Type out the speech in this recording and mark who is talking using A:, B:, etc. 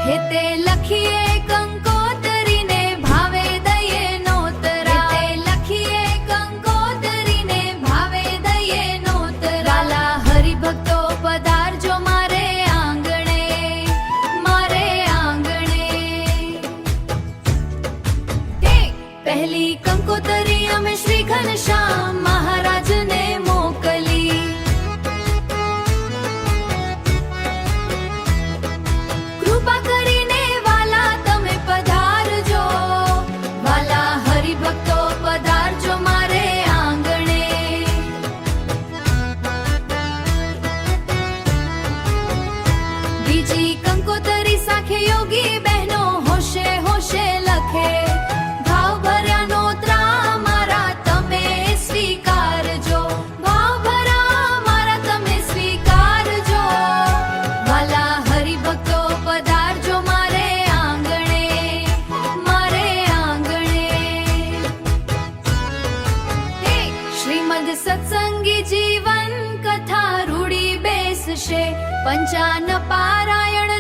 A: हेते लखिए कंकोतरी ने भावे दये नोतरा हेते लखिए कंकोतरी ने भावे दये नोतरा वाला हरिभक्तो पधारजो मारे आंगणे पहली कंकोतरी अमे श्री घनश्याम महाराज ने मोकली कृपा करीने वाला तमे पधारजो वाला हरिभक्तो पधारजो मारे आंगणे बीजी कंकोतरी साखे योगी बहनो होशे होशे लखे सत्संगी जीवन कथा रूढ़ी बेसशे पंचान पारायण